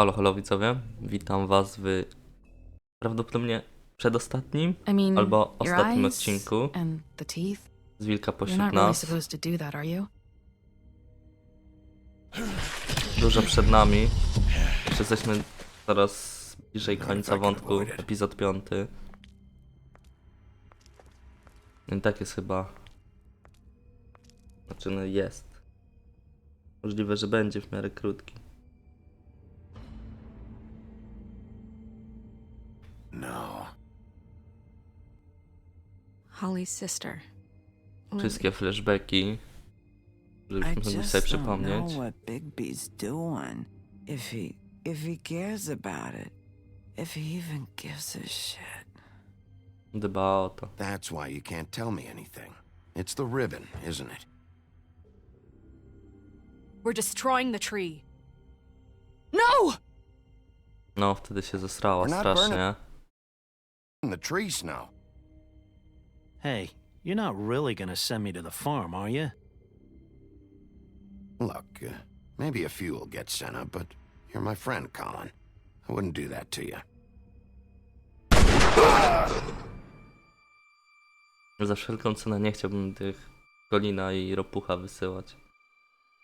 Halo, halo widzowie, witam was w prawdopodobnie przedostatnim albo ostatnim odcinku z Wilka pośród nas. Dużo przed nami, już jesteśmy coraz bliżej końca wątku, epizod 5. I tak jest chyba, znaczy no jest, możliwe, że będzie w miarę krótki. No. Holly's sister. Wszystkie flashbacki, żebyśmy mogli sobie przypomnieć. what Bigby's doing. If he cares about it. If he even gives a shit. Dba o to. That's why you can't tell me anything. It's the ribbon, isn't it? We're destroying the tree. No! No, wtedy się zesrała We're not strasznie. The tree snow. Hey, you're not really gonna send me to the farm, are you? Look, maybe a few will get sent up, but you're my friend, Colin. I wouldn't do that to you. Za wszelką cenę nie chciałbym tych Colina i Ropucha wysyłać.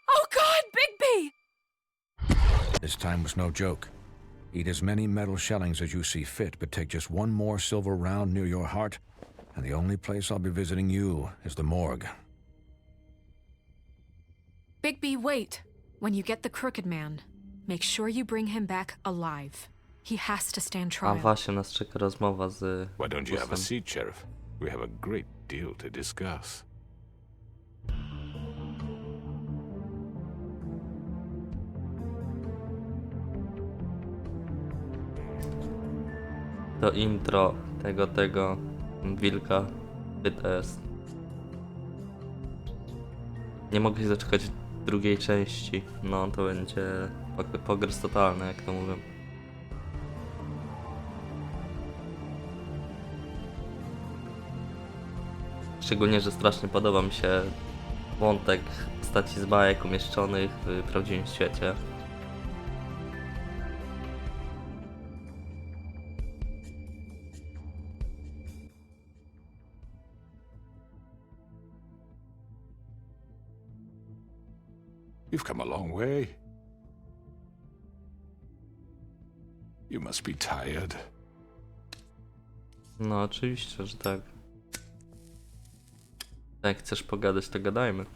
Oh God, Bigby! This time was no joke. Eat as many metal shellings as you see fit, but take just one more silver round near your heart, and the only place I'll be visiting you is the morgue. Bigby, wait. When you get the crooked man, make sure you bring him back alive. He has to stand A trial. właśnie nas czeka rozmowa z Why don't you have a Busem. seat, Sheriff? We have a great deal to discuss. To intro tego Wilka to jest. Nie mogę się doczekać drugiej części. No to będzie pogres totalny, jak to mówią. Szczególnie, że strasznie podoba mi się wątek postaci z bajek umieszczonych w prawdziwym świecie. You've come a long way. You must be tired. No oczywiście, że tak. Jak chcesz pogadać, to gadajmy.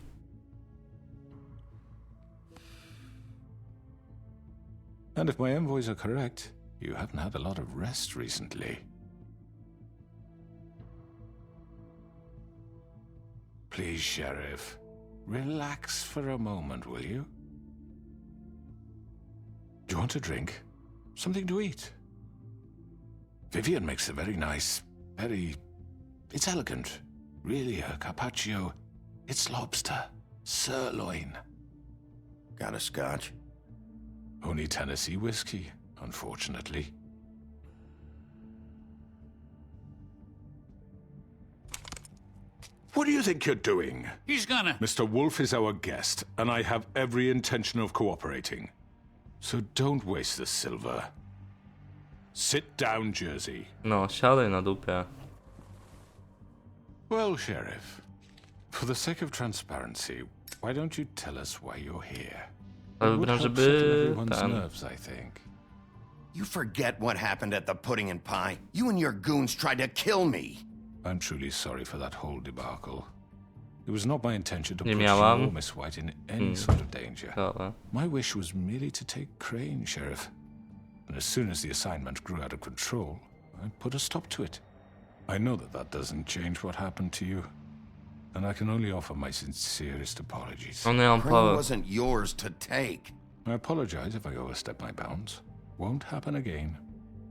And if my envoys are correct, you haven't had a lot of rest recently. Please, Sheriff, relax for a moment, will you? Do you want a drink? Something to eat? Vivian makes a very nice, it's elegant. Really, a carpaccio. It's lobster. Sirloin. Got a scotch? Only Tennessee whiskey, unfortunately. What do you think you're doing? He's gonna... Mr. Wolf is our guest, and I have every intention of cooperating. So don't waste the silver. Sit down, Jersey. No, siadaj na dupie. Well, Sheriff, for the sake of transparency, why don't you tell us why you're here? Ale It would wybrałem, help żeby settle everyone's ten... nerves, I think. You forget what happened at the Pudding and Pie? You and your goons tried to kill me. I'm truly sorry for that whole debacle. It was not my intention to Nie put miałam. you or Miss White in any sort of danger. Ciekawe. My wish was merely to take Crane, Sheriff. And as soon as the assignment grew out of control, I put a stop to it. I know that that doesn't change what happened to you. And I can only offer my sincerest apologies. On ja mam Crane power. wasn't yours to take. I apologize if I overstep my bounds. Won't happen again.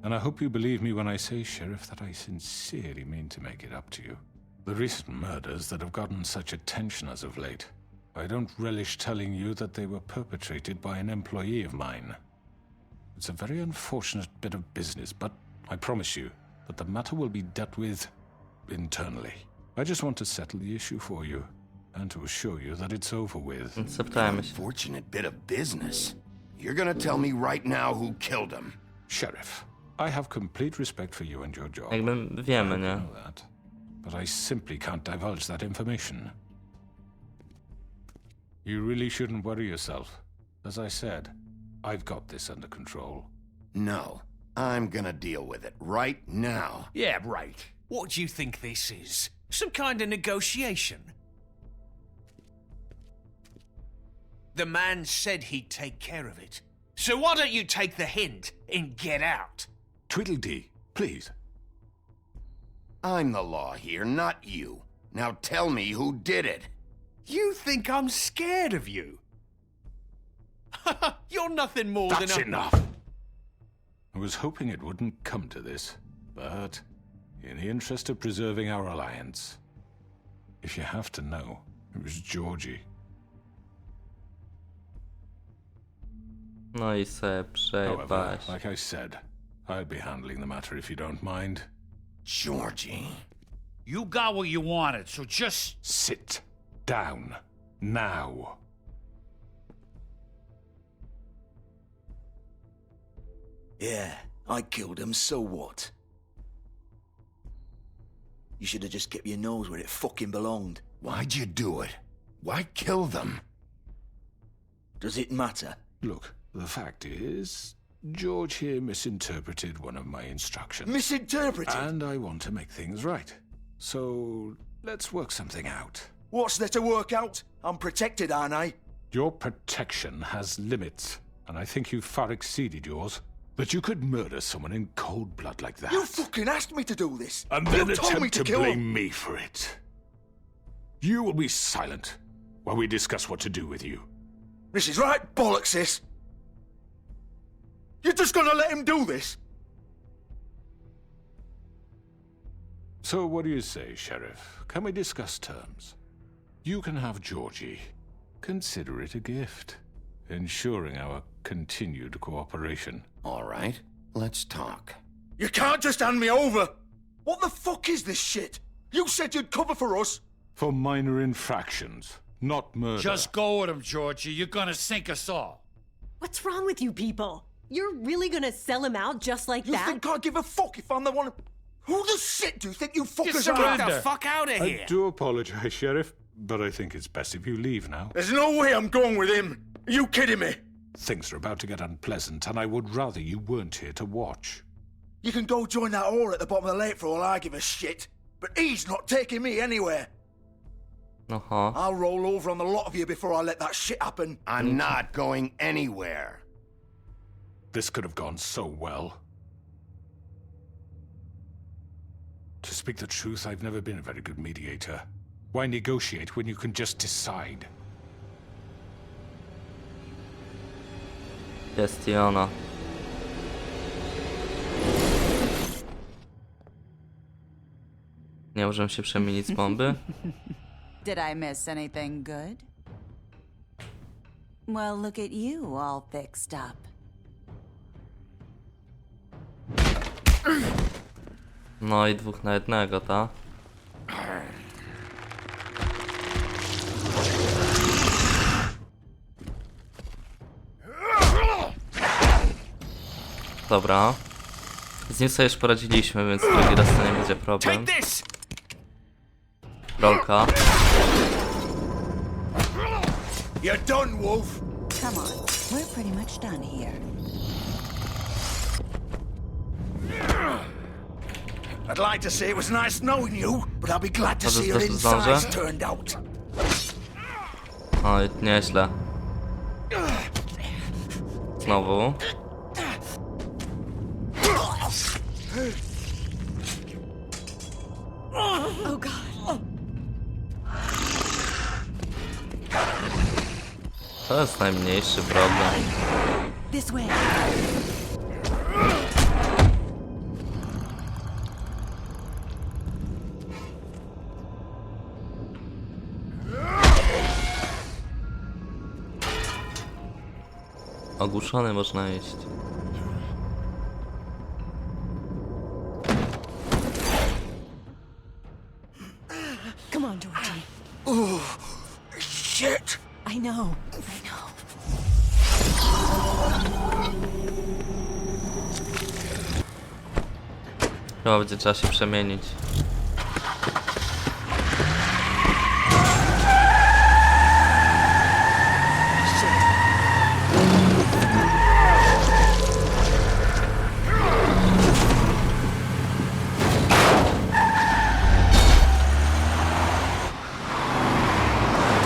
And I hope you believe me when I say, Sheriff, that I sincerely mean to make it up to you. The recent murders that have gotten such attention as of late, I don't relish telling you that they were perpetrated by an employee of mine. It's a very unfortunate bit of business, but I promise you that the matter will be dealt with internally. I just want to settle the issue for you, and to assure you that it's over with. Zapytałem się. Unfortunate bit of business. You're gonna tell me right now who killed him. Sheriff, I have complete respect for you and your job. Jakby wiemy, I nie? know that, but I simply can't divulge that information. You really shouldn't worry yourself. As I said, I've got this under control. No, I'm gonna deal with it right now. Yeah, right. What do you think this is? Some kind of negotiation? The man said he'd take care of it. So why don't you take the hint and get out? Tweedledee, please. I'm the law here, not you. Now tell me who did it. You think I'm scared of you? You're nothing more That's than a... enough! I was hoping it wouldn't come to this, but in the interest of preserving our alliance, if you have to know, it was Georgie. No i se However, przepaść. like I said, I'll be handling the matter if you don't mind. Georgie. You got what you wanted, so just... Sit down. Now. Yeah, I killed him, so what? You should have just kept your nose where it fucking belonged. Why'd you do it? Why kill them? Does it matter? Look, the fact is, George here misinterpreted one of my instructions. Misinterpreted? And I want to make things right. So, let's work something out. What's there to work out? I'm protected, aren't I? Your protection has limits, and I think you've far exceeded yours. That you could murder someone in cold blood like that. You fucking asked me to do this! And then you told me attempt to to kill blame him. me for it. You will be silent while we discuss what to do with you. This is right bollocks, this! You're just gonna let him do this? So what do you say, Sheriff? Can we discuss terms? You can have Georgie. Consider it a gift, ensuring our continued cooperation. All right, let's talk. You can't just hand me over! What the fuck is this shit? You said you'd cover for us! For minor infractions, not murder. Just go with him, Georgie. You're gonna sink us all. What's wrong with you people? You're really gonna sell him out just like You that? think I give a fuck if I'm the one... Who the shit do you think you fuckers Get are? the fuck out of I here! do apologize, Sheriff, but I think it's best if you leave now. There's no way I'm going with him! Are you kidding me? Things are about to get unpleasant, and I would rather you weren't here to watch. You can go join that whore at the bottom of the lake for all I give a shit. But he's not taking me anywhere. Aha. I'll roll over on the lot of you before I let that shit happen. I'm not going anywhere. This could have gone so well. To speak the truth, I've never been a very good mediator. Why negotiate when you can just decide? Jest i ona. Nie możemy się przemienić z bomby? Did I miss anything good? Well, look at you, all fixed up. No i 2 na 1, ta? Dobra. Z nim sobie już poradziliśmy, więc drugi raz to nie będzie problem. Take this! Rolka. You're done, Wolf. Come on, we're pretty much done here. I'd like to say it was nice knowing you, but I'll be glad to Może see your też zdążę? insides turned out. Oj, nieźle. Znowu. Oh god. To jest najmniejszy problem. This way. Ogłuszony można iść. Come on, Georgie. Oh, shit. I know. Chyba będzie trzeba się przemienić.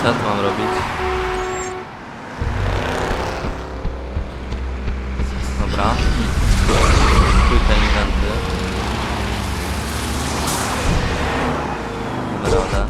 Co ja tu mam robić? Dobra. Trójkę eventy. Mamy radę.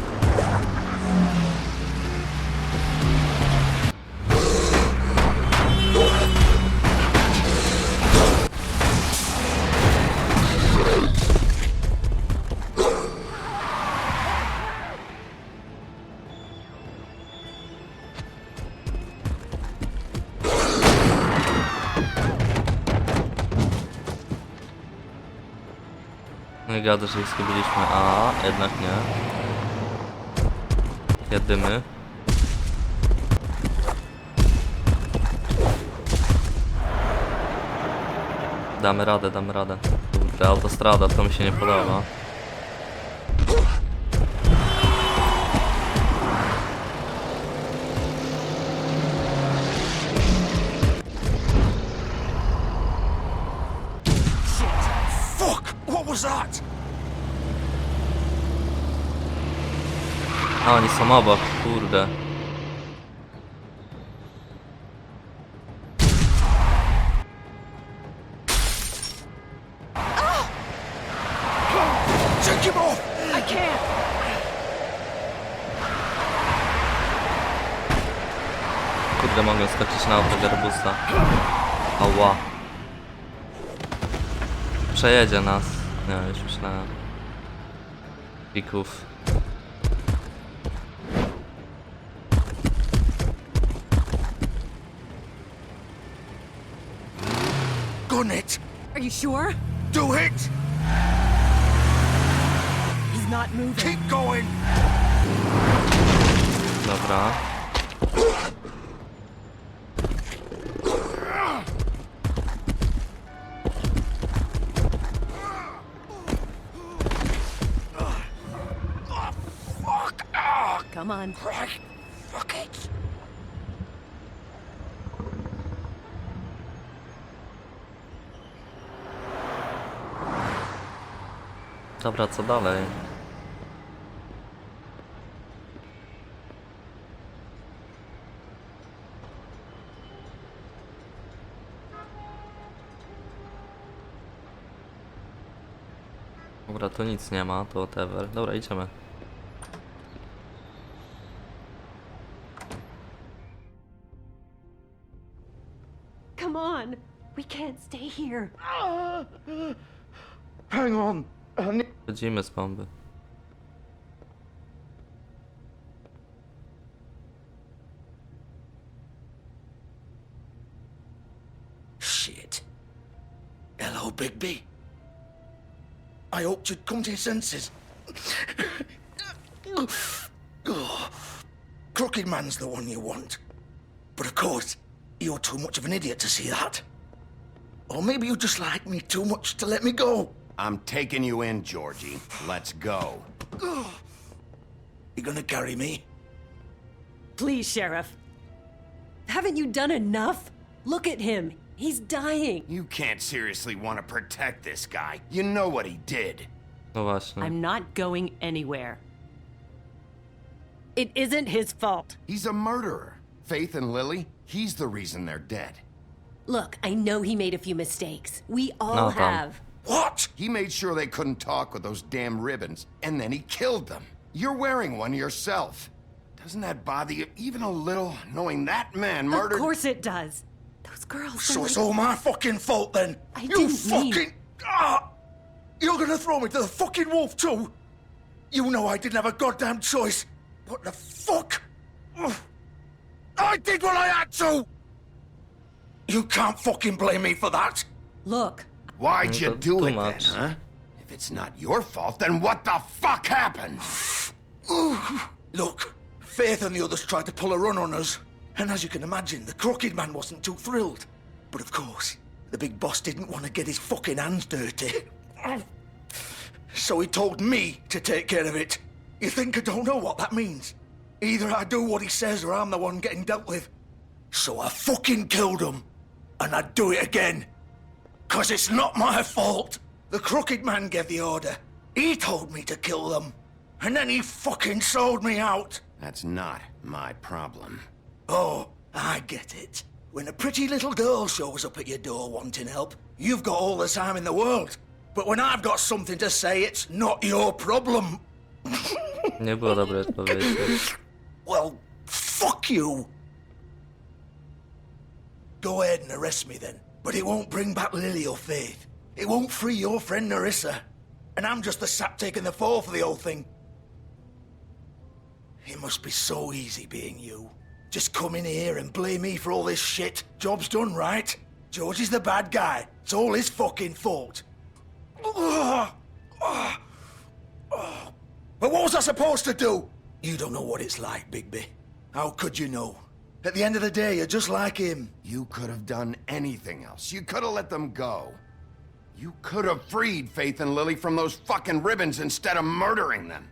No i gada, że ich zgubiliśmy, a jednak nie. Jedymy. Damy radę, damy radę. Kurde, autostrada, to mi się nie podoba. A, oni są obok, kurde. Kurde, mogę skoczyć na auto garbusa. Ała. Przejedzie nas. Nie, już myślałem. Pików. Koniec! Are you sure? Do it! He's not moving. Keep going! Dobra. Come on. Fuck it! Dobra, co dalej? Dobra, to nic nie ma, to whatever. Dobra, idziemy. Come on. We can't stay here. Hang on. Chodzimy z bomby. Shit. Hello, Bigby. I hoped you'd come to your senses. Crooked Man's the one you want. But of course, you're too much of an idiot to see that. Or maybe you just like me too much to let me go. I'm taking you in, Georgie. Let's go. You gonna carry me? Please, Sheriff. Haven't you done enough? Look at him. He's dying. You can't seriously want to protect this guy. You know what he did. No właśnie. I'm not going anywhere. It isn't his fault. He's a murderer. Faith and Lily, he's the reason they're dead. Look, I know he made a few mistakes. We all No, Tom. have. What? He made sure they couldn't talk with those damn ribbons, and then he killed them. You're wearing one yourself. Doesn't that bother you even a little, knowing that man murdered... Of course it does. Those girls... So it's all my fucking fault then? I didn't mean... You're gonna throw me to the fucking wolf too? You know I didn't have a goddamn choice. What the fuck? I did what I had to! You can't fucking blame me for that. Look. Why'd you do too it much. then, huh? If it's not your fault, then what the fuck happened? Look, Faith and the others tried to pull a run on us. And as you can imagine, the Crooked Man wasn't too thrilled. But of course, the big boss didn't want to get his fucking hands dirty. So he told me to take care of it. You think I don't know what that means? Either I do what he says or I'm the one getting dealt with. So I fucking killed him. And I'd do it again. 'Cause it's not my fault. The crooked man gave the order. He told me to kill them. And then he fucking sold me out. That's not my problem. Oh, I get it. When a pretty little girl shows up at your door wanting help, you've got all the time in the world. But when I've got something to say, it's not your problem. Nie było dobrej odpowiedzi. Well, fuck you. Go ahead and arrest me then. But it won't bring back Lily or Faith. It won't free your friend Narissa. And I'm just the sap taking the fall for the whole thing. It must be so easy being you. Just come in here and blame me for all this shit. Job's done, right? George is the bad guy. It's all his fucking fault. But what was I supposed to do? You don't know what it's like, Bigby. How could you know? At the end of the day, you're just like him. You could have done anything else. You could have let them go. You could have freed Faith and Lily from those fucking ribbons instead of murdering them.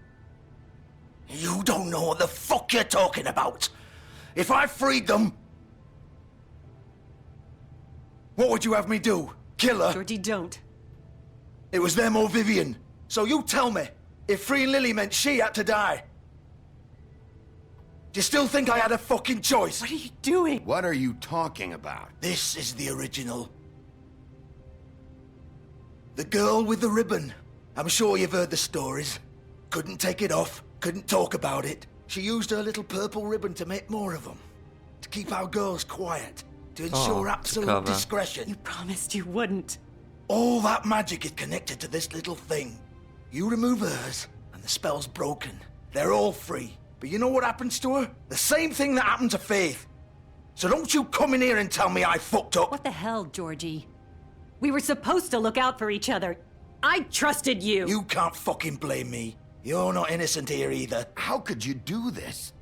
You don't know what the fuck you're talking about. If I freed them, what would you have me do? Kill her? Georgie, don't. It was them or Vivian. So you tell me, if freeing Lily meant she had to die, do you still think I had a fucking choice? What are you doing? What are you talking about? This is the original. The girl with the ribbon. I'm sure you've heard the stories. Couldn't take it off, couldn't talk about it. She used her little purple ribbon to make more of them. To keep our girls quiet. To ensure absolute discretion. You promised you wouldn't. All that magic is connected to this little thing. You remove hers, and the spell's broken. They're all free. But you know what happens to her? The same thing that happened to Faith. So don't you come in here and tell me I fucked up. What the hell, Georgie? We were supposed to look out for each other. I trusted you. You can't fucking blame me. You're not innocent here either. How could you do this?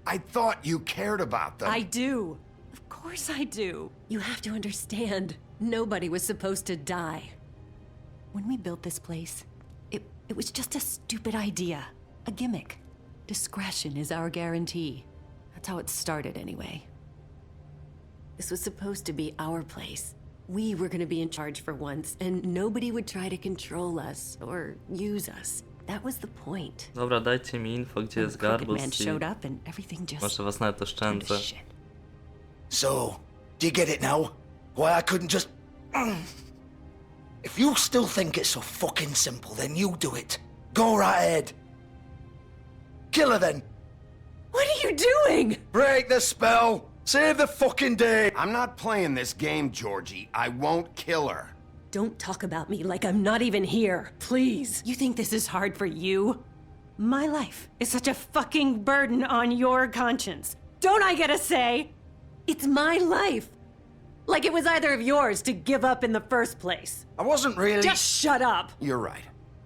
I thought you cared about them. I do. Of course I do. You have to understand. Nobody was supposed to die. When we built this place, it was just a stupid idea. A gimmick. Discretion is our guarantee. That's how it started anyway. This was supposed to be our place. We were gonna be in charge for once, and nobody would try to control us or use us. That was the point. Dobra, dajcie mi info, gdzie jest Garbus i showed up and everything just może was nawet oszczędzę. So, do you get it now? Why I couldn't just... If you still think it's so fucking simple, then you do it. Go right ahead. Kill her then. What are you doing? Break the spell. Save the fucking day. I'm not playing this game, Georgie. I won't kill her. Don't talk about me like I'm not even here, please. You think this is hard for you? My life is such a fucking burden on your conscience. Don't I get a say? It's my life. Like it was either of yours to give up in the first place. I wasn't really... Just shut up. You're right.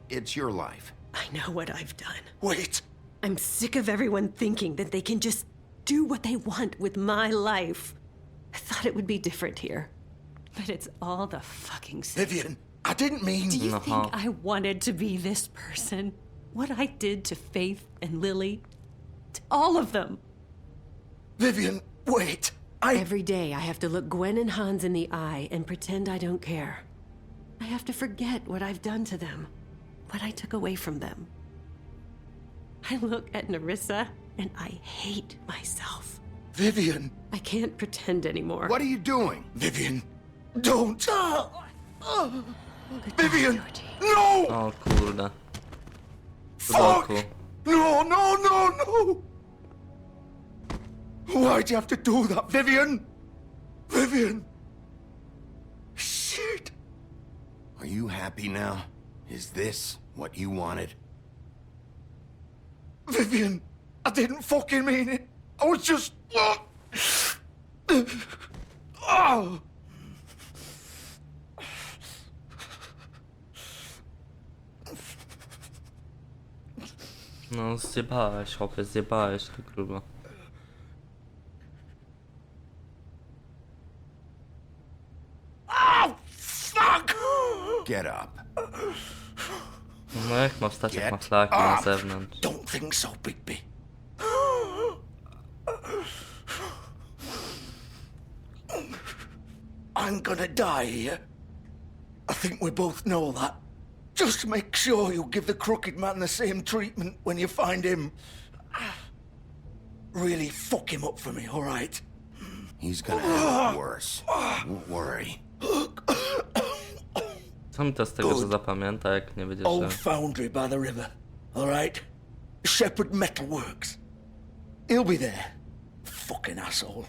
It's your life. I know what I've done. Wait. I'm sick of everyone thinking that they can just do what they want with my life. I thought it would be different here. But it's all the fucking same. Vivian, I didn't mean... Do you think I wanted to be this person? What I did to Faith and Lily? To all of them? Vivian, wait. Every day I have to look Gwen and Hans in the eye and pretend I don't care. I have to forget what I've done to them. What I took away from them. I look at Narissa and I hate myself. Vivian. I can't pretend anymore. What are you doing? Vivian, don't. Vivian, Georgie. no! O kurde. Fuck! Boku. No, no, no, no! Why'd you have to do that, Vivian? Vivian! Shit! Are you happy now? Is this what you wanted? Vivian, I didn't fucking mean it. I was just... Oh! No zjebałeś, chłopie, zjebałeś to grubo. Oh, fuck! Get up. No jak ma wstać, jak ma flaki na zewnątrz. Don't think so, Bigby. I'm gonna die here. I think we both know that. Just make sure you give the crooked man the same treatment when you find him. Really fuck him up for me, all right? He's gonna have it worse. Don't worry. Co mi to z tego, że zapamięta, jak nie będzie, Old że... foundry by the river, all right? Shepherd Metalworks. He'll be there. Fucking asshole.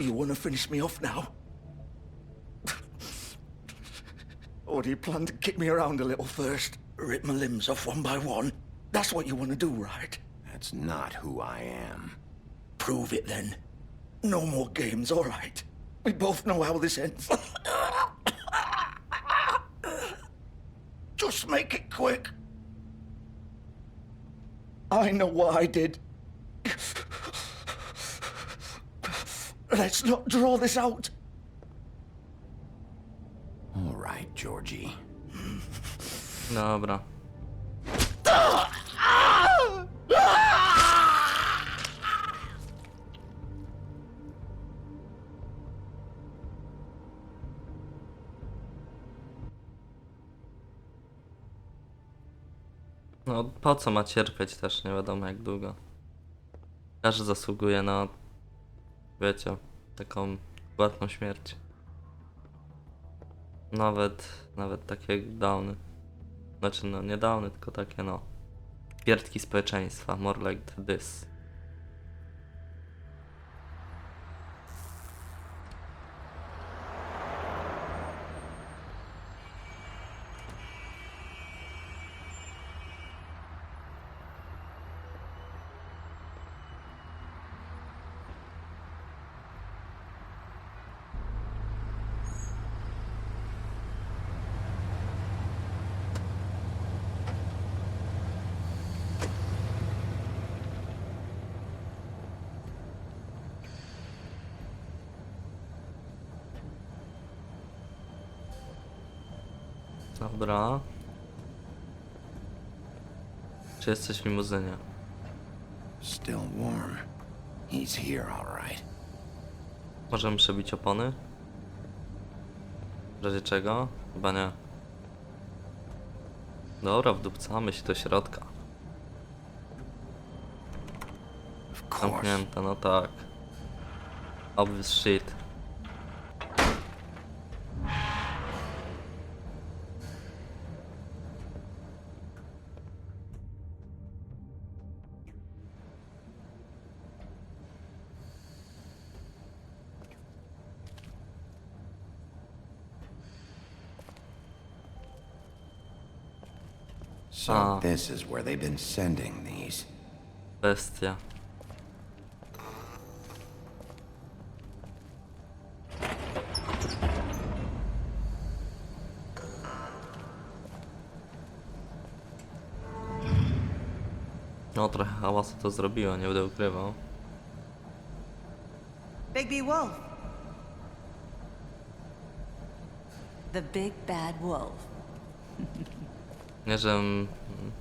You wanna finish me off now? Or do you plan to kick me around a little first? Rip my limbs off one by one? That's what you wanna do, right? That's not who I am. Prove it then. No more games, all right? We both know how this ends. Just make it quick. I know what I did. Let's not draw this out. All right, Georgie. Dobra. No po co ma cierpieć też, nie wiadomo jak długo. Każdy zasługuje na, wiecie, taką ładną śmierć. Nawet takie downy. Znaczy no nie downy, tylko takie no pierdki społeczeństwa, more like this. Dobra. Czy jesteś w limuzynie? Still warm. He's here, all right. Możemy przebić opony? W razie czego? Chyba nie. Dobra, wdupcamy się do środka. Zamknięte, no tak. Obvious shit. So this is where they've been sending these. Bestia. No trochę hałasu to zrobiło, nie będę ukrywał. Bigby Wolf. The big bad wolf. Nie, żebym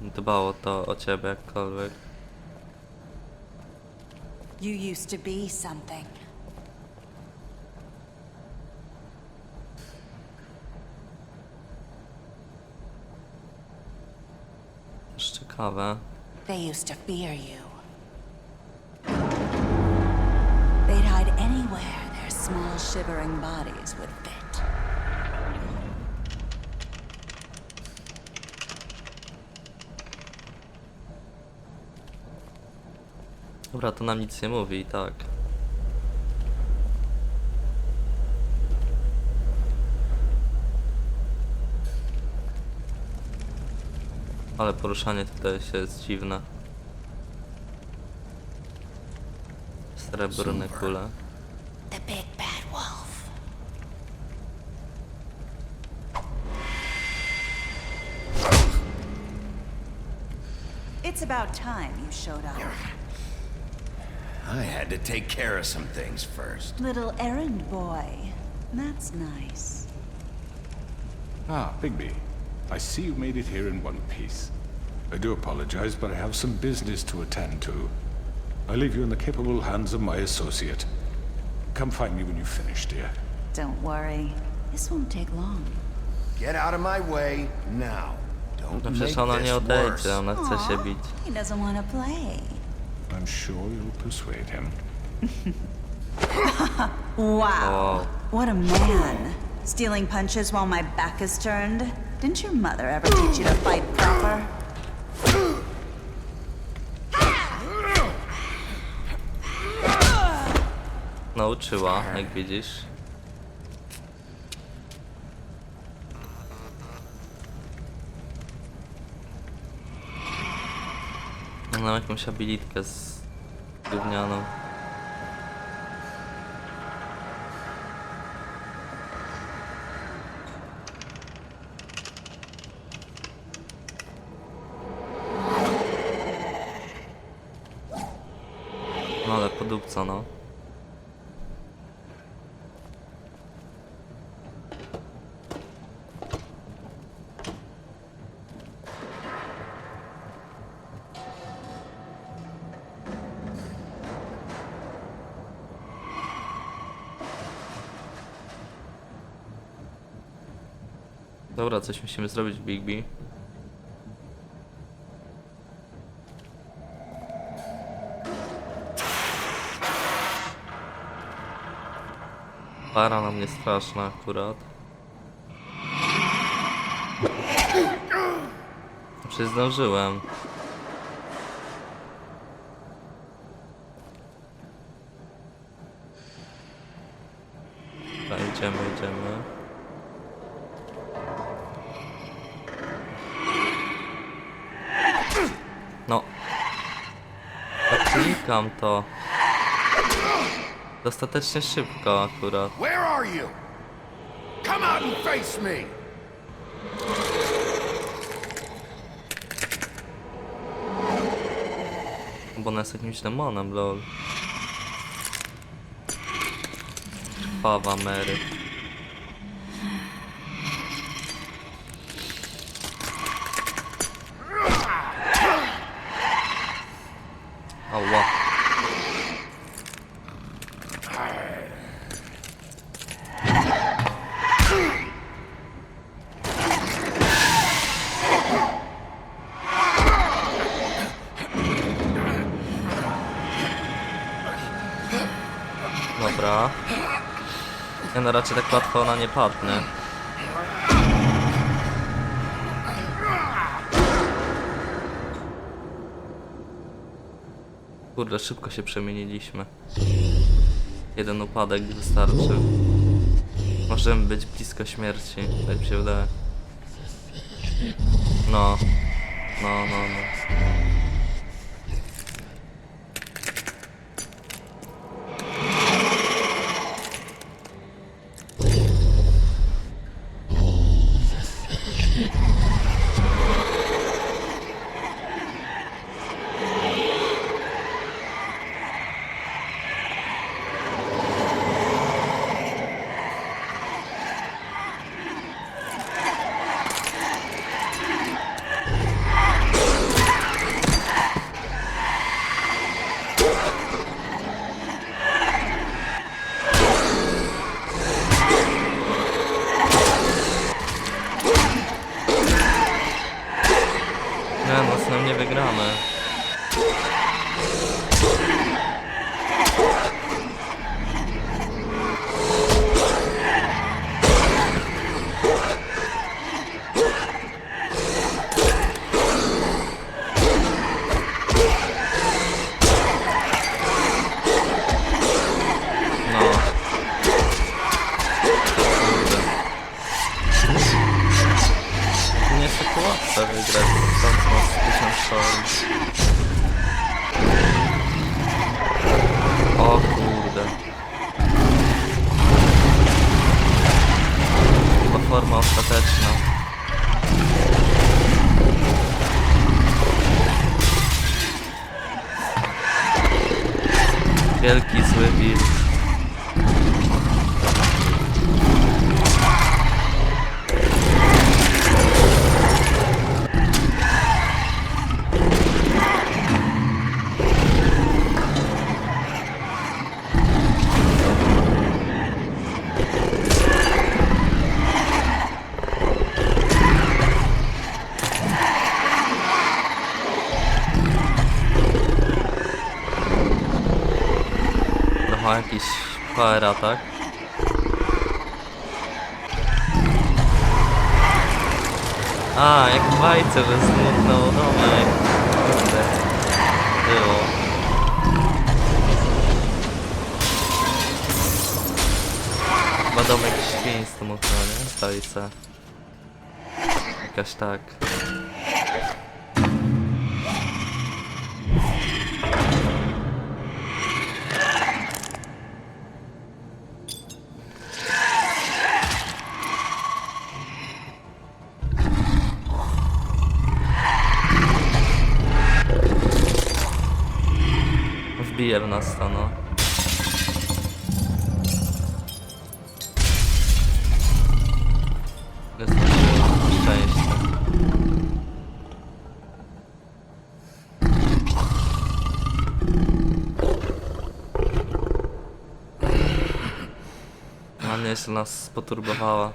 dbało to o ciebie jakkolwiek. You used to be something. Też ciekawe. They used to fear you. They'd hide anywhere their small shivering bodies would fit. Dobra, to nam nic nie mówi, tak. Ale poruszanie tutaj się jest dziwne. Srebrne kule. The big bad wolf. It's about time you showed up. I had to take care of some things first. Little errand boy. That's nice. Ah, Bigby. I see you made it here in one piece. I do apologize, but I have some business to attend to. I leave you in the capable hands of my associate. Come find me when you've finished, dear. Don't worry. This won't take long. Get out of my way now. Don't No make przecież ona nie this odejdzie, worse. ona chce się bić. He doesn't want to play. I'm sure you'll persuade him. Wow. What a man. Stealing punches while my back is turned? Didn't your mother ever teach you to fight proper? Nauczyła, jak widzisz. Mam jakąś abilitkę z gównianą. No ale podupco, no. Dobra, coś musimy zrobić, Bigby. Para na mnie straszna akurat. Przecież zdążyłem. Dobra, idziemy. No. Klikam to. Dostatecznie szybko akurat. Where are you? Come out and face me. Bo ona jest jakimś demonem, lol. Pawa Mary. Ała. Dobra. Ja no raczej tak łatwo ona nie padnie. Kurde, szybko się przemieniliśmy. Jeden upadek wystarczy. Możemy być blisko śmierci, tak mi się wydaje. No. Nie no, z nią nie wygramy. Łatwe wygrać, stąd masz 1000 szorm. O kurde. Chyba forma ostateczna. Wielki zły wilk. Power atak. A, jak w bajce, że smutno domek. Kurde. Było. Chyba domek świń smutno, nie? W bajce. Jakaś tak. Wbije w nas to, no. Jest szczęście. No nieźle nas poturbowała.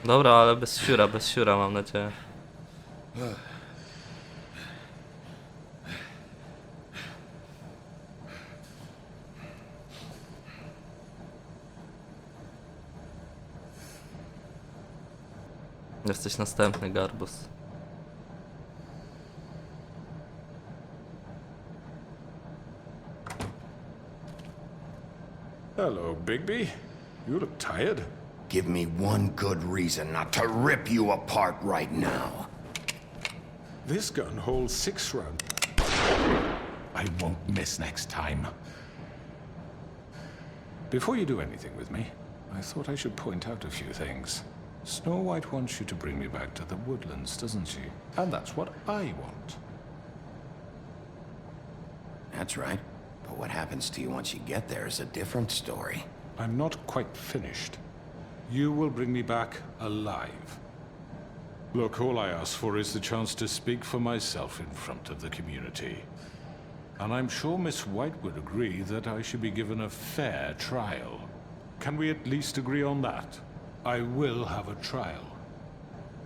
Dobra, ale bez siura mam nadzieję. Jesteś następny, Garbus. Hello, Bigby. You look tired. Give me one good reason not to rip you apart right now. This gun holds 6 rounds. I won't miss next time. Before you do anything with me, I thought I should point out a few things. Snow White wants you to bring me back to the woodlands, doesn't she? And that's what I want. That's right. But what happens to you once you get there is a different story. I'm not quite finished. You will bring me back alive. Look, all I ask for is the chance to speak for myself in front of the community. And I'm sure Miss White would agree that I should be given a fair trial. Can we at least agree on that? I will have a trial.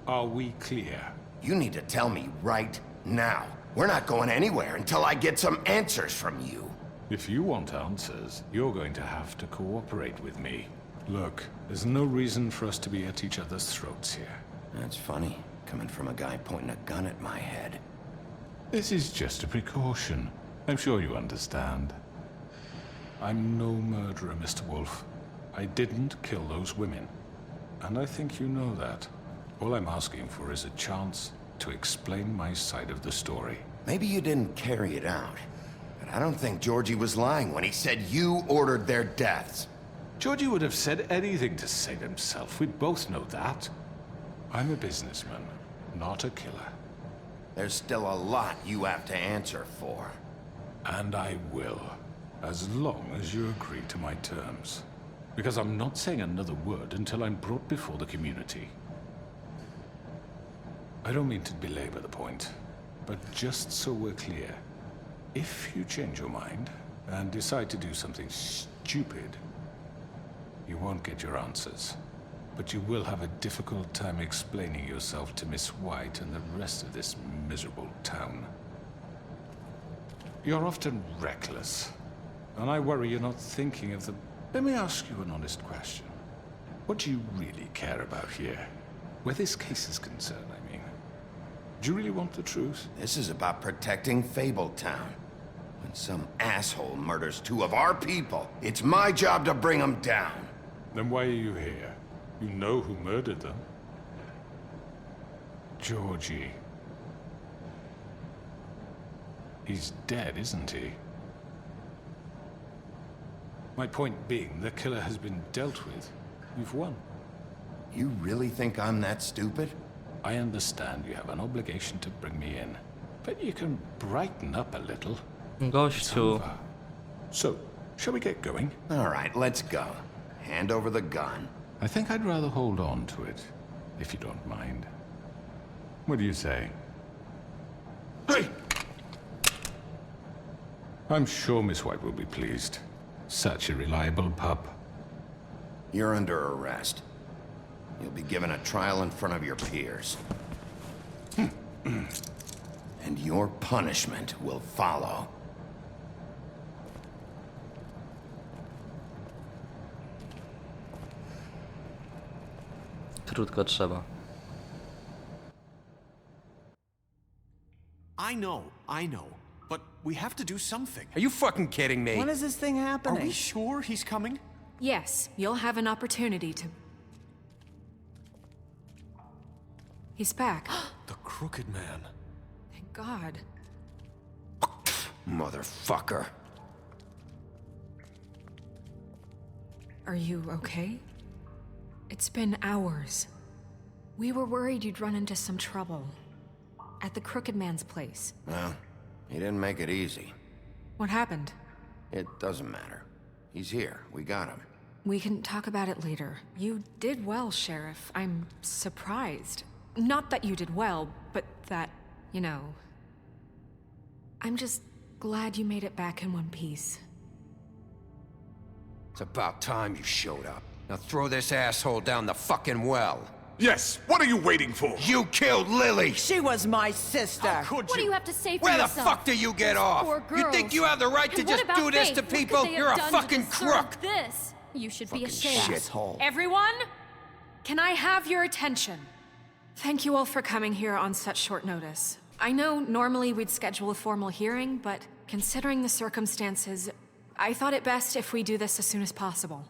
Are we clear? You need to tell me right now. We're not going anywhere until I get some answers from you. If you want answers, you're going to have to cooperate with me. Look, there's no reason for us to be at each other's throats here. That's funny, coming from a guy pointing a gun at my head. This is just a precaution. I'm sure you understand. I'm no murderer, Mr. Wolf. I didn't kill those women. And I think you know that. All I'm asking for is a chance to explain my side of the story. Maybe you didn't carry it out, but I don't think Georgie was lying when he said you ordered their deaths. Georgie would have said anything to save himself. We both know that. I'm a businessman, not a killer. There's still a lot you have to answer for. And I will, as long as you agree to my terms. Because I'm not saying another word until I'm brought before the community. I don't mean to belabor the point, but just so we're clear, if you change your mind and decide to do something stupid, you won't get your answers. But you will have a difficult time explaining yourself to Miss White and the rest of this miserable town. You're often reckless, and I worry you're not thinking of the... Let me ask you an honest question. What do you really care about here? Where this case is concerned, I mean. Do you really want the truth? This is about protecting Fabletown. When some asshole murders 2 of our people, it's my job to bring them down. Then why are you here? You know who murdered them. Georgie. He's dead, isn't he? My point being, the killer has been dealt with. You've won. You really think I'm that stupid? I understand you have an obligation to bring me in, but you can brighten up a little. Gościu. So, shall we get going? All right, let's go. Hand over the gun. I think I'd rather hold on to it, if you don't mind. What do you say? Hey! I'm sure Miss White will be pleased. Such a reliable pup. You're under arrest. You'll be given a trial in front of your peers. And your punishment will follow. Krótko trzeba. I know. But we have to do something. Are you fucking kidding me? When is this thing happening? Are we sure he's coming? Yes, you'll have an opportunity to... He's back. The Crooked Man. Thank God. Motherfucker. Are you okay? It's been hours. We were worried you'd run into some trouble. At the Crooked Man's place. Well, he didn't make it easy. What happened? It doesn't matter. He's here. We got him. We can talk about it later. You did well, Sheriff. I'm surprised. Not that you did well, but that, you know... I'm just glad you made it back in one piece. It's about time you showed up. Now throw this asshole down the fucking well. Yes, what are you waiting for? You killed Lily! She was my sister. Could What do you have to say for Where the yourself? fuck do you get off? Poor You girls. think you have the right to And what just about do this Faith? to What could people? they have You're a done to fucking deserve crook! This. You should be Fucking ashamed. shithole. Everyone, can I have your attention? Thank you all for coming here on such short notice. I know normally we'd schedule a formal hearing, but considering the circumstances, I thought it best if we do this as soon as possible.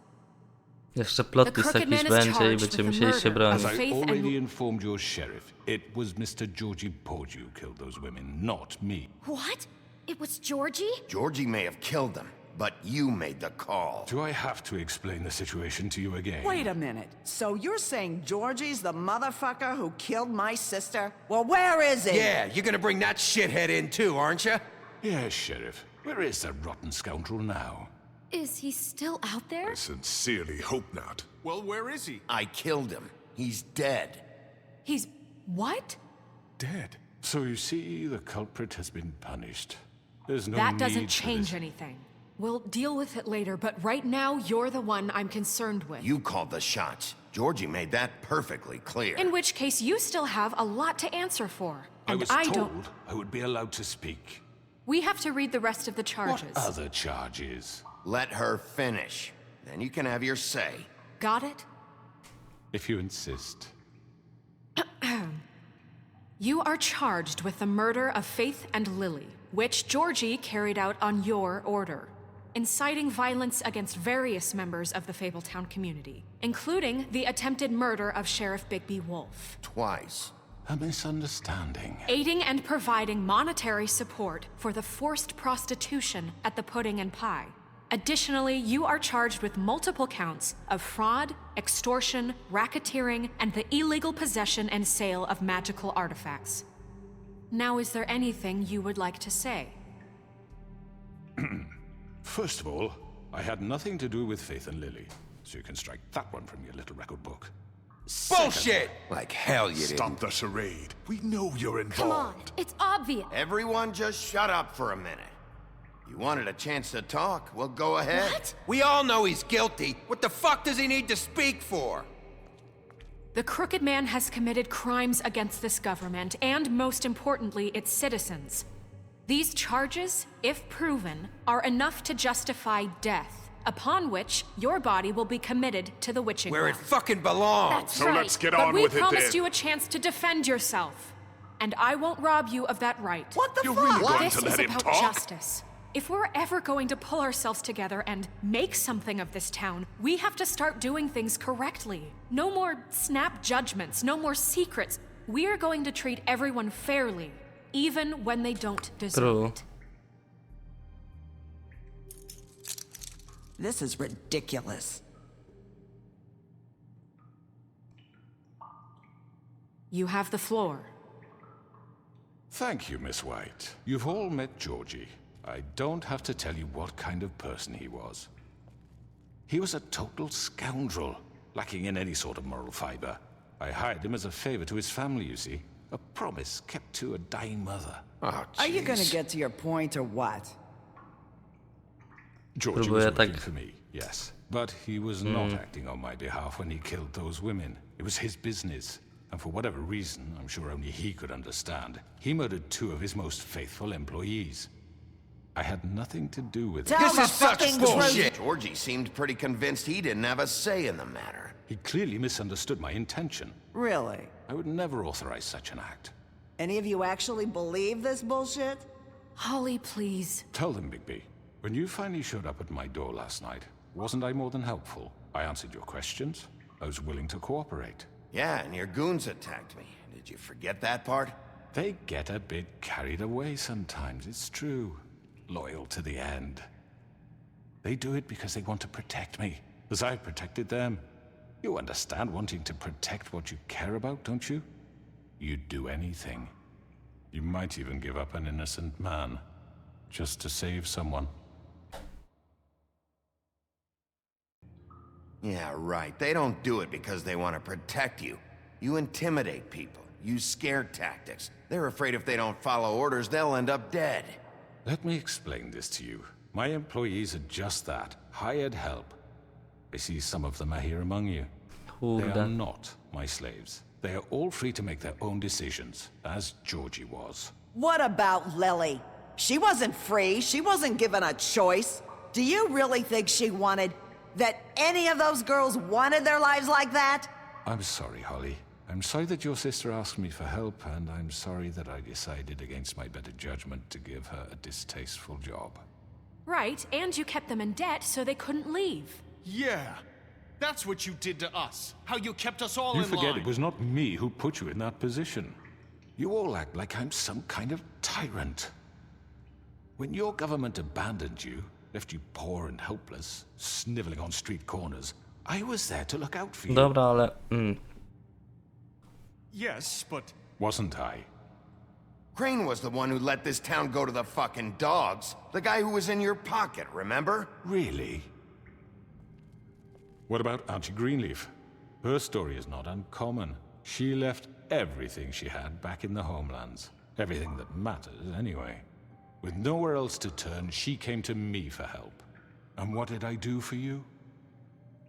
Jeszcze plot twist jakiś będzie i będziemy musieli się bronić. As I already informed your sheriff, it was Mr. Georgie Porge who killed those women, not me. What? It was Georgie? Georgie may have killed them, but you made the call. Do I have to explain the situation to you again? Wait a minute. So you're saying Georgie's the motherfucker who killed my sister? Well, where is he? Yeah, you're gonna bring that shithead in too, aren't you? Yes, Sheriff. Where is that rotten scoundrel now? Is he still out there? I sincerely hope not. Well, where is he? I killed him. He's dead. He's... what? Dead. So you see, the culprit has been punished. There's no That need doesn't for change this. anything. We'll deal with it later, but right now, you're the one I'm concerned with. You called the shots. Georgie made that perfectly clear. In which case, you still have a lot to answer for. I And was I told don't... I would be allowed to speak. We have to read the rest of the charges. What other charges? Let her finish. Then you can have your say. Got it? If you insist. You are charged with the murder of Faith and Lily, which Georgie carried out on your order, inciting violence against various members of the Fabletown community, including the attempted murder of Sheriff Bigby Wolf. Twice. A misunderstanding. Aiding and providing monetary support for the forced prostitution at the Pudding and Pie. Additionally, you are charged with multiple counts of fraud, extortion, racketeering, and the illegal possession and sale of magical artifacts. Now, is there anything you would like to say? First of all, I had nothing to do with Faith and Lily, so you can strike that one from your little record book. Bullshit! Like hell you didn't. Stop the charade. We know you're involved. Come on, it's obvious. Everyone just shut up for a minute. You wanted a chance to talk? Well, go ahead. What? We all know he's guilty. What the fuck does he need to speak for? The Crooked Man has committed crimes against this government and, most importantly, its citizens. These charges, if proven, are enough to justify death, upon which your body will be committed to the witching Where it ground. fucking belongs. That's So right. let's get But on we with it then. promised you a chance to defend yourself, and I won't rob you of that right. What the You're fuck? really going This to is let him about talk? justice. If we're ever going to pull ourselves together and make something of this town, we have to start doing things correctly. No more snap judgments, no more secrets. We are going to treat everyone fairly, even when they don't deserve True. it. This is ridiculous. You have the floor. Thank you, Miss White. You've all met Georgie. I don't have to tell you what kind of person he was. He was a total scoundrel, lacking in any sort of moral fiber. I hired him as a favor to his family, you see. A promise kept to a dying mother. Oh, Are you gonna jeez. get to your point or what? Georgie Próbuję was working tak- for me, yes. But he was not acting on my behalf when he killed those women. It was his business. And for whatever reason, I'm sure only he could understand, he murdered two of his most faithful employees. I had nothing to do with it. Tell this is such bullshit! Georgie seemed pretty convinced he didn't have a say in the matter. He clearly misunderstood my intention. Really? I would never authorize such an act. Any of you actually believe this bullshit? Holly, please. Tell them, Bigby. When you finally showed up at my door last night, wasn't I more than helpful? I answered your questions. I was willing to cooperate. Yeah, and your goons attacked me. Did you forget that part? They get a bit carried away sometimes, it's true. Loyal to the end. They do it because they want to protect me, as I protected them. You understand wanting to protect what you care about, don't you? You'd do anything. You might even give up an innocent man, just to save someone. Yeah, right. They don't do it because they want to protect you. You intimidate people, use scare tactics. They're afraid if they don't follow orders, they'll end up dead. Let me explain this to you. My employees are just that, hired help. I see some of them are here among you. They are not my slaves. They are all free to make their own decisions, as Georgie was. What about Lily? She wasn't free. She wasn't given a choice. Do you really think she wanted... that any of those girls wanted their lives like that? I'm sorry, Holly. I'm sorry that your sister asked me for help, and I'm sorry that I decided against my better judgment to give her a distasteful job. Right, and you kept them in debt so they couldn't leave. Yeah, that's what you did to us. How you kept us all in line. You forget it was not me who put you in that position. You all act like I'm some kind of tyrant. When your government abandoned you, left you poor and helpless, sniveling on street corners, I was there to look out for you. Dobra, ale... Yes, but... Wasn't I? Crane was the one who let this town go to the fucking dogs. The guy who was in your pocket, remember? Really? What about Auntie Greenleaf? Her story is not uncommon. She left everything she had back in the homelands. Everything that matters, anyway. With nowhere else to turn, she came to me for help. And what did I do for you?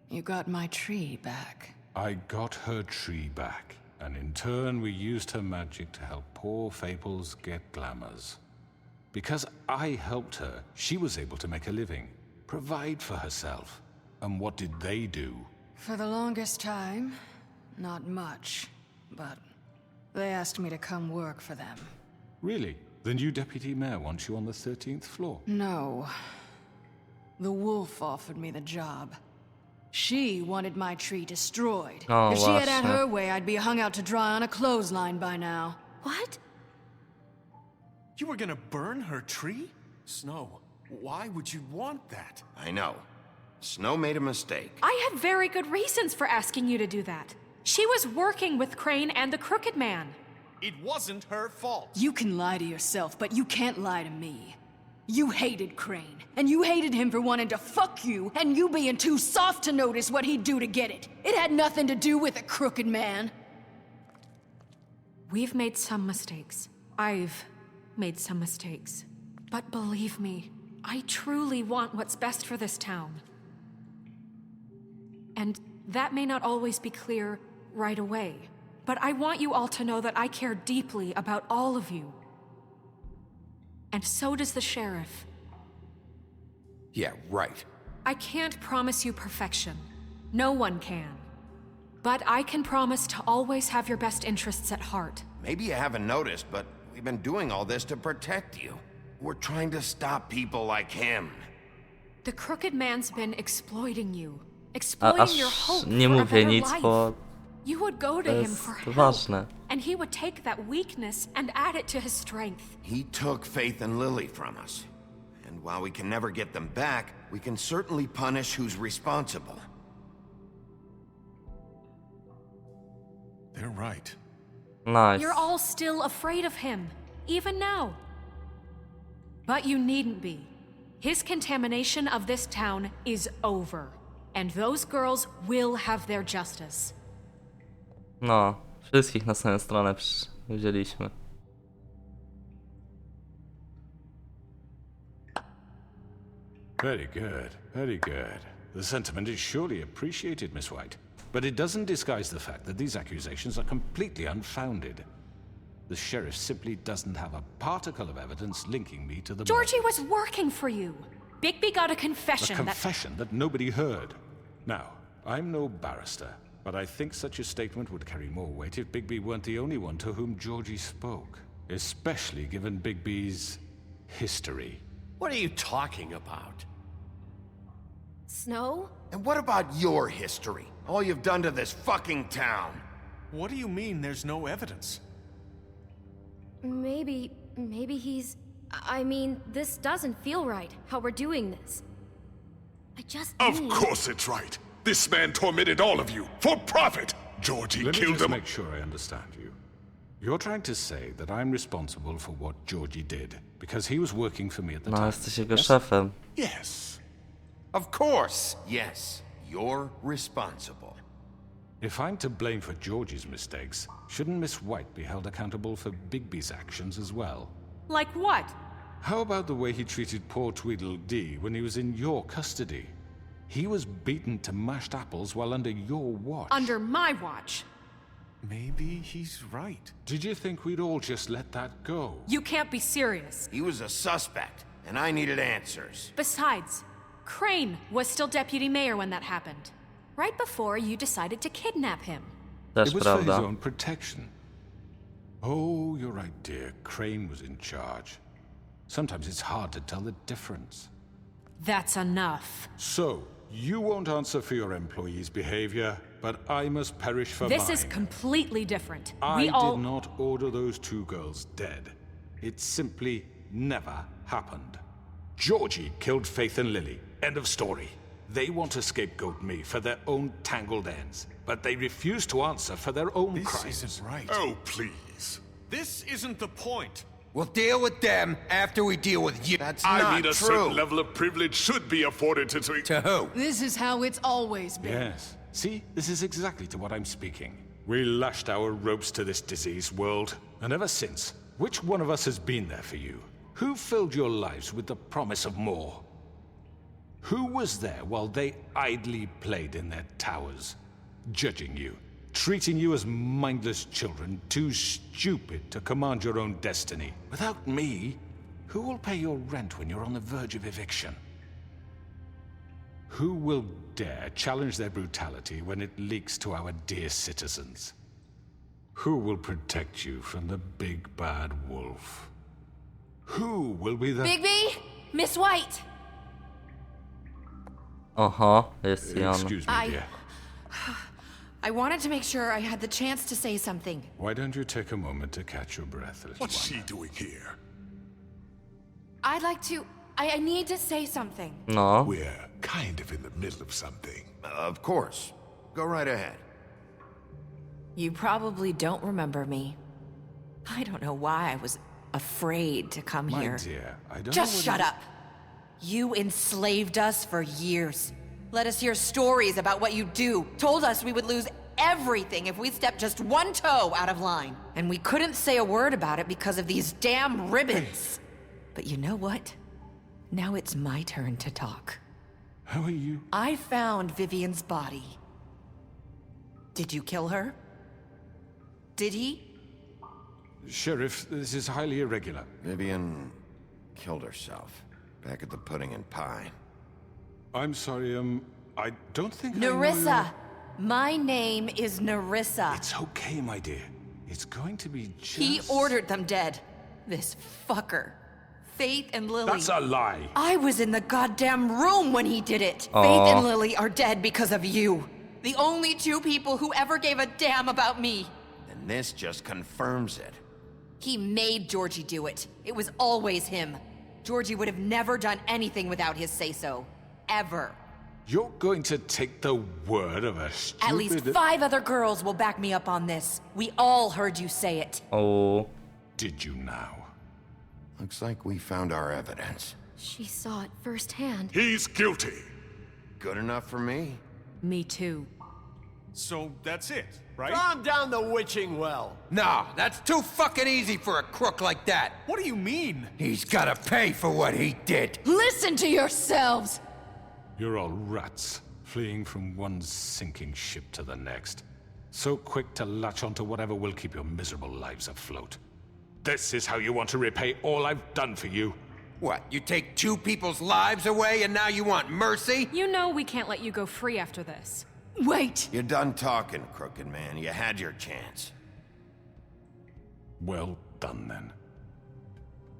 You got my tree back. I got her tree back. And in turn, we used her magic to help poor Fables get glamours. Because I helped her, she was able to make a living, provide for herself. And what did they do? For the longest time, not much. But they asked me to come work for them. Really? The new deputy mayor wants you on the 13th floor? No. The wolf offered me the job. She wanted my tree destroyed. Oh, if she had właśnie. her way, I'd be hung out to dry on a clothesline by now. What? You were gonna burn her tree? Snow, why would you want that? I know. Snow made a mistake. I had very good reasons for asking you to do that. She was working with Crane and the Crooked Man. It wasn't her fault. You can lie to yourself, but you can't lie to me. You hated Crane, and you hated him for wanting to fuck you, and you being too soft to notice what he'd do to get it. It had nothing to do with a Crooked Man. We've made some mistakes. I've made some mistakes. But believe me, I truly want what's best for this town. And that may not always be clear right away. But I want you all to know that I care deeply about all of you. And so does the sheriff. Yeah, right. I can't promise you perfection. No one can. But I can promise to always have your best interests at heart. Maybe you haven't noticed, but we've been doing all this to protect you. We're trying to stop people like him. The Crooked Man's been exploiting you. Exploiting your hope nie for a mówię better nic, life. bo You would go to to him for jest help, ważne. and he would take that weakness and add it to his strength. He took Faith and Lily from us. And while we can never get them back, we can certainly punish who's responsible. They're right. Nice. You're all still afraid of him, even now. But you needn't be. His contamination of this town is over, and those girls will have their justice. No, wszystkich na swoją stronę wzięliśmy. Very good, very good. The sentiment is surely appreciated, Miss White. But it doesn't disguise the fact that these accusations are completely unfounded. The sheriff simply doesn't have a particle of evidence linking me to the Georgie murders. was working for you. Bigby got a confession A confession that nobody heard. Now, I'm no barrister, but I think such a statement would carry more weight if Bigby weren't the only one to whom Georgie spoke. Especially given Bigby's history. What are you talking about? Snow? And what about your history? All you've done to this fucking town? What do you mean there's no evidence? Maybe he's... I mean, this doesn't feel right, how we're doing this. I just Of need... course it's right. This man tormented all of you, for profit. Georgie Let me killed just them. make sure I understand you. You're trying to say that I'm responsible for what Georgie did, because he was working for me at the No, time. jesteś jego szefem. Yes. Of course, yes. You're responsible. If I'm to blame for Georgie's mistakes, shouldn't Miss White be held accountable for Bigby's actions as well? Like what? How about the way he treated poor Tweedledee when he was in your custody? He was beaten to mashed apples while under your watch. Under my watch. Maybe he's right. Did you think we'd all just let that go? You can't be serious. He was a suspect, and I needed answers. Besides, Crane was still deputy mayor when that happened. Right before you decided to kidnap him. Też It was for his prawda. own protection. Oh, you're right, dear. Crane was in charge. Sometimes it's hard to tell the difference. That's enough. So, you won't answer for your employees' behavior, but I must perish for mine. This is completely different. I We all... did not order those two girls dead. It simply never happened. Georgie killed Faith and Lily. End of story. They want to scapegoat me for their own tangled ends, but they refuse to answer for their own crimes. This isn't right. Oh, please. This isn't the point. We'll deal with them after we deal with you. That's I not mean, a true. certain level of privilege should be afforded to... To who? This is how it's always been. Yes. See, this is exactly to what I'm speaking. We lashed our ropes to this diseased world, and ever since, which one of us has been there for you? Who filled your lives with the promise of more? Who was there while they idly played in their towers, judging you, treating you as mindless children, too stupid to command your own destiny? Without me, who will pay your rent when you're on the verge of eviction? Who will dare challenge their brutality when it leaks to our dear citizens? Who will protect you from the big bad wolf? Who will be the... Bigby! Miss White! Aha, jest Jan. Excuse me, dear. I wanted to make sure I had the chance to say something. Why don't you take a moment to catch your breath, little What's one? she doing here? I'd like to... I need to say something. No. We're kind of in the middle of something. Of course. Go right ahead. You probably don't remember me. I don't know why I was afraid to come My here. dear, I don't Just know shut up. You enslaved us for years. Let us hear stories about what you do. Told us we would lose everything if we stepped just one toe out of line. And we couldn't say a word about it because of these damn ribbons. But you know what? Now it's my turn to talk. How are you? I found Vivian's body. Did you kill her? Did he? Sheriff, this is highly irregular. Vivian killed herself back at the Pudding and Pie. I'm sorry, I don't think I know Nerissa! you. My name is Nerissa. It's okay, my dear. It's going to be just... He ordered them dead. This fucker. Faith and Lily. That's a lie. I was in the goddamn room when he did it. Aw. Faith and Lily are dead because of you. The only two people who ever gave a damn about me. And this just confirms it. He made Georgie do it. It was always him. Georgie would have never done anything without his say-so. Ever. You're going to take the word of a stupid... At least 5 other girls will back me up on this. We all heard you say it. Oh. Did you now? Looks like we found our evidence. She saw it firsthand. He's guilty. Good enough for me. Me too. So that's it, right? Calm down the witching well. No, that's too fucking easy for a crook like that. What do you mean? He's gotta pay for what he did. Listen to yourselves! You're all rats, fleeing from one sinking ship to the next. So quick to latch onto whatever will keep your miserable lives afloat. This is how you want to repay all I've done for you? What, you take 2 people's lives away and now you want mercy? You know we can't let you go free after this. Wait! You're done talking, crooked man. You had your chance. Well done, then.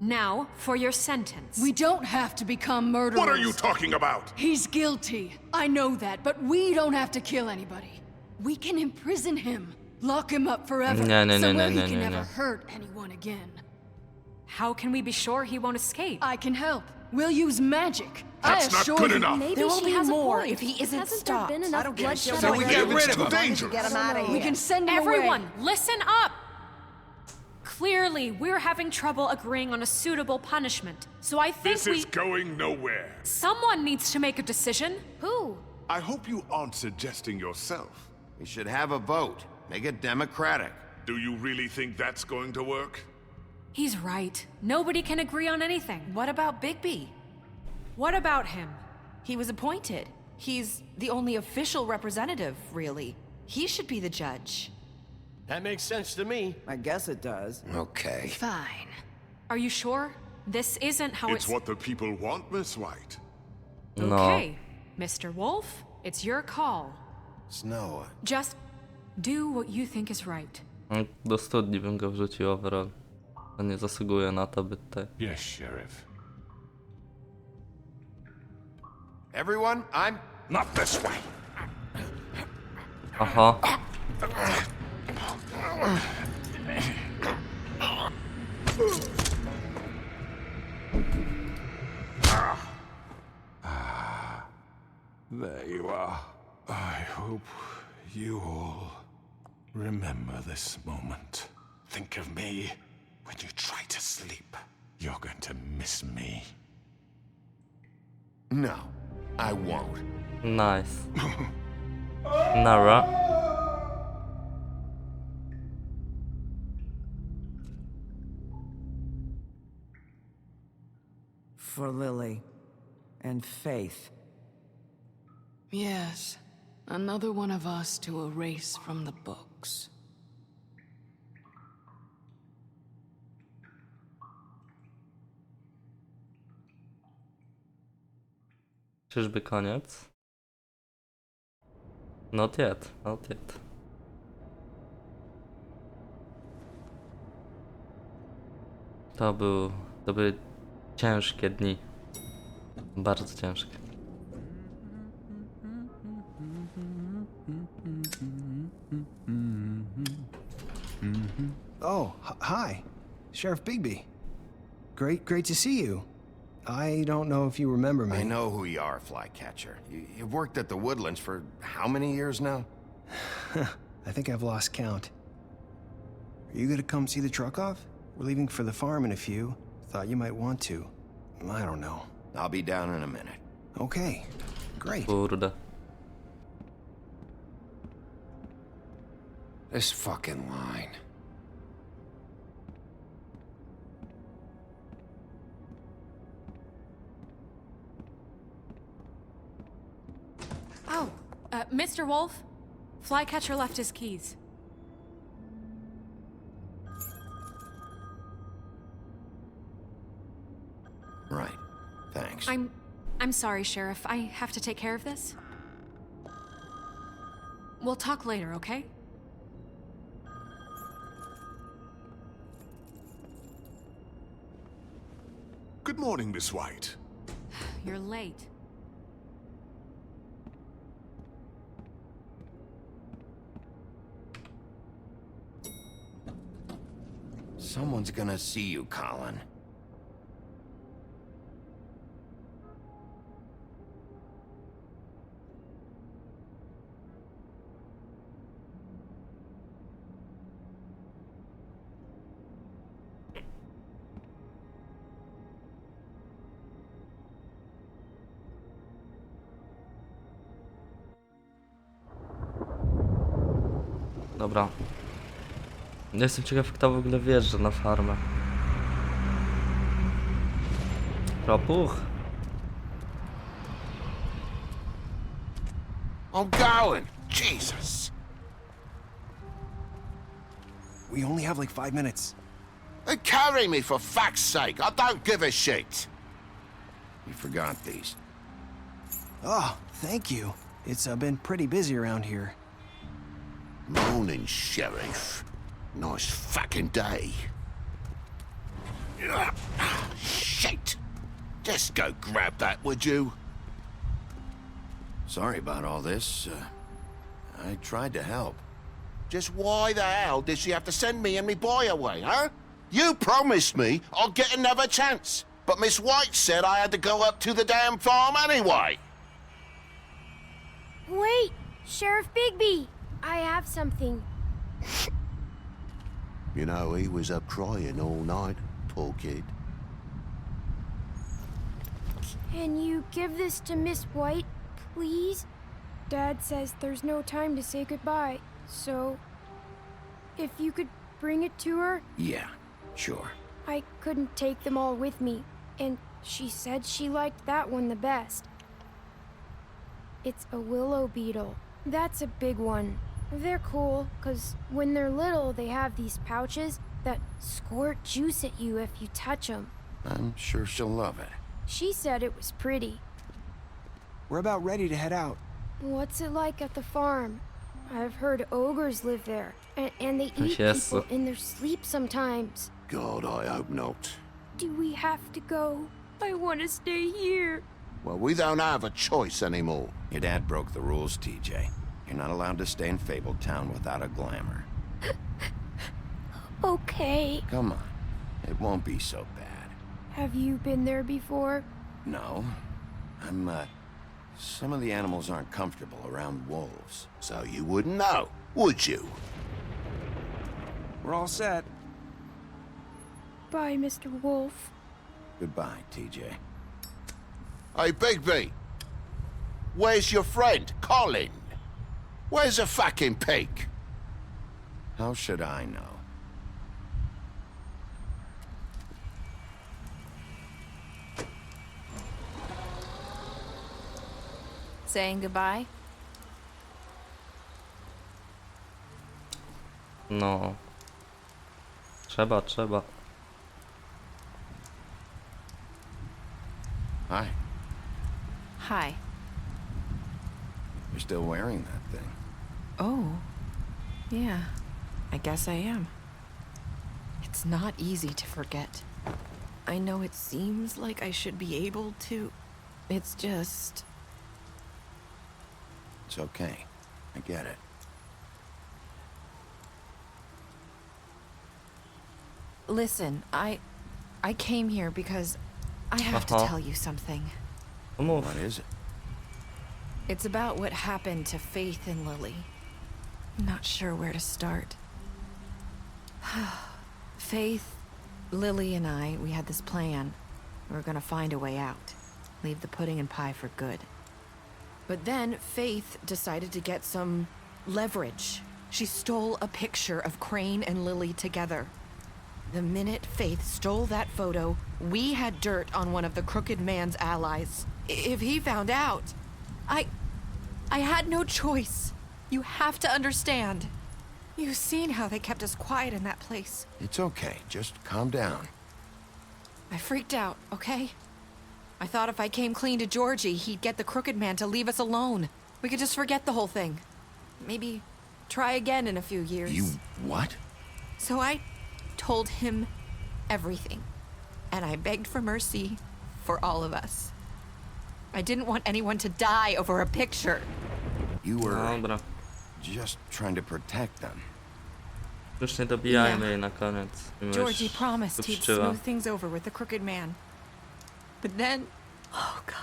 Now, for your sentence. We don't have to become murderers. What are you talking about? He's guilty. I know that, but we don't have to kill anybody. We can imprison him. Lock him up forever. He can never hurt anyone again. How can we be sure he won't escape? I can help. We'll use magic. That's not good enough. Maybe there will be more if he isn't stopped. There been enough bloodshed So we get rid of him. Dangerous. Get him out of here. We can send him Everyone, away. listen up! Clearly, we're having trouble agreeing on a suitable punishment. So I think This is going nowhere. Someone needs to make a decision. Who? I hope you aren't suggesting yourself. We should have a vote. Make it democratic. Do you really think that's going to work? He's right. Nobody can agree on anything. What about Bigby? What about him? He was appointed. He's the only official representative, really. He should be the judge. That makes sense to me. I guess it does. Okay. Fine. Are you sure? This isn't how It's what the people want, Miss White. Okay, Mr. Wolf, it's your call. Snow. Just do what you think is right. Do studni bym go wrzucił overall. On nie zasługuje na to, by te... Yes, Sheriff. Everyone, I'm... Not this way. Aha. There you are. I hope you all remember this moment. Think of me when you try to sleep. You're going to miss me. No, I won't. Nice. Nara. For Lily and Faith. Yes. Another one of us to erase from the books. Czyżby koniec? Not yet, not yet. To były ciężkie dni. Bardzo ciężkie. Oh, hi. Sheriff Bigby. Great to see you. I don't know if you remember me. I know who you are, Flycatcher. You've worked at the Woodlands for how many years now? I think I've lost count. Are you gonna come see the truck off? We're leaving for the farm in a few. Thought you might want to. I don't know. I'll be down in a minute. Okay, great. Kurde. This fucking line. Oh, Mr. Wolf, Flycatcher left his keys. Right. Thanks. I'm sorry, Sheriff. I have to take care of this. We'll talk later, okay? Good morning, Miss White. You're late. Someone's gonna see you, Colin. Dobra. Jestem ciekaw, kto w ogóle wjeżdża na farmę. Ropuch. I'm going! Jesus! We only have like 5 minutes. Carry me, for fuck's sake. I don't give a shit. You forgot these. Oh, thank you. It's been pretty busy around here. Morning, Sheriff. Nice fucking day. Shit! Just go grab that, would you? Sorry about all this. I tried to help. Just why the hell did she have to send me and me boy away, huh? You promised me I'd get another chance, but Miss White said I had to go up to the damn farm anyway. Wait, Sheriff Bigby, I have something. You know, he was up crying all night, poor kid. Can you give this to Miss White, please? Dad says there's no time to say goodbye, so if you could bring it to her? Yeah, sure. I couldn't take them all with me, and she said she liked that one the best. It's a willow beetle. That's a big one. They're cool, 'cause when they're little, they have these pouches that squirt juice at you if you touch them. I'm sure she'll love it. She said it was pretty. We're about ready to head out. What's it like at the farm? I've heard ogres live there, and they eat Yes. people in their sleep sometimes. God, I hope not. Do we have to go? I want to stay here. Well, we don't have a choice anymore. Your dad broke the rules, TJ. You're not allowed to stay in Fabletown without a glamour. Okay. Come on. It won't be so bad. Have you been there before? No. Some of the animals aren't comfortable around wolves. So you wouldn't know, would you? We're all set. Bye, Mr. Wolf. Goodbye, TJ. Hey, Bigby. Where's your friend, Colin? Where's the fucking pig? How should I know? Saying goodbye? No. Trzeba. Hi. Hi. You're still wearing that thing. Oh. Yeah. I guess I am. It's not easy to forget. I know it seems like I should be able to. It's just... It's okay. I get it. Listen, I came here because I have to tell you something. What is it? It's about what happened to Faith and Lily. I'm not sure where to start. Faith, Lily, and I, we had this plan. We were gonna find a way out. Leave the pudding and pie for good. But then Faith decided to get some leverage. She stole a picture of Crane and Lily together. The minute Faith stole that photo, we had dirt on one of the Crooked Man's allies. If he found out, I had no choice. You have to understand. You've seen how they kept us quiet in that place. It's okay. Just calm down. I freaked out, okay? I thought if I came clean to Georgie, he'd get the Crooked Man to leave us alone. We could just forget the whole thing. Maybe try again in a few years. You what? So I told him everything. And I begged for mercy for all of us. I didn't want anyone to die over a picture. You were just trying to protect them. Już nie dobijajmy jej na koniec. Georgie promised he'd smooth things over with the Crooked Man. But then... Oh, God.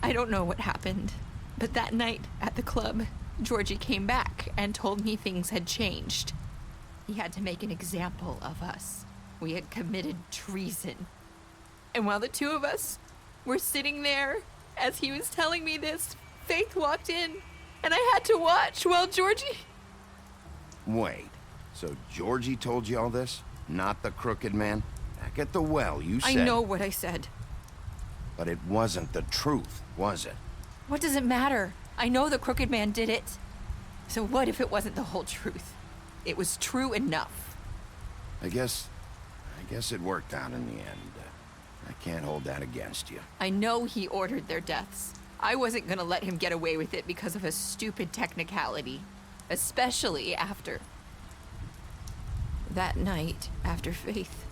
I don't know what happened, but that night at the club, Georgie came back and told me things had changed. He had to make an example of us. We had committed treason. And while the two of us were sitting there, as he was telling me this, Faith walked in, and I had to watch while Georgie... Wait, so Georgie told you all this? Not the Crooked Man? Back at the well, you said... I know what I said. But it wasn't the truth, was it? What does it matter? I know the Crooked Man did it. So what if it wasn't the whole truth? It was true enough. I guess it worked out in the end. I can't hold that against you. I know he ordered their deaths. I wasn't gonna let him get away with it because of a stupid technicality. Especially after... That night, after Faith,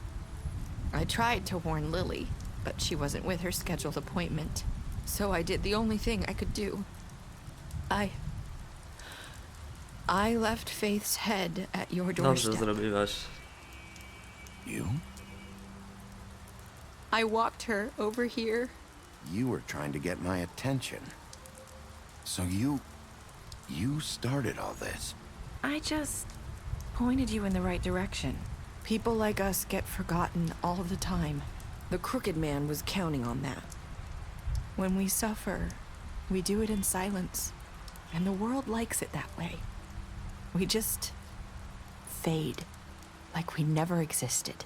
I tried to warn Lily, but she wasn't with her scheduled appointment. So I did the only thing I could do. I left Faith's head at your doorstep. Dobrze zrobiłaś. You? I walked her over here. You were trying to get my attention. So you started all this. I just pointed you in the right direction. People like us get forgotten all the time. The Crooked Man was counting on that. When we suffer, we do it in silence. And the world likes it that way. We just fade, like we never existed.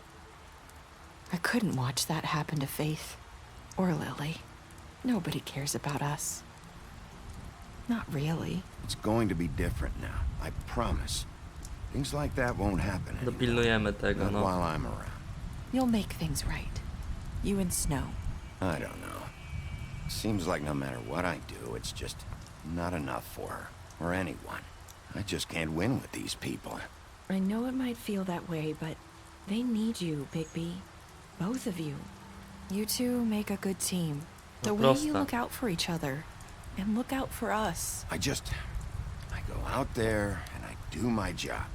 I couldn't watch that happen to Faith or Lily. Nobody cares about us. Not really. It's going to be different now, I promise. Things like that won't happen anymore. Dopilnujemy tego, Not no. while I'm around. You'll make things right. You and Snow. I don't know. Seems like no matter what I do, it's just not enough for her, or anyone. I just can't win with these people. I know it might feel that way, but they need you, Bigby. Both of you. You two make a good team. The way you look out for each other, and look out for us. I go out there, and I do my job.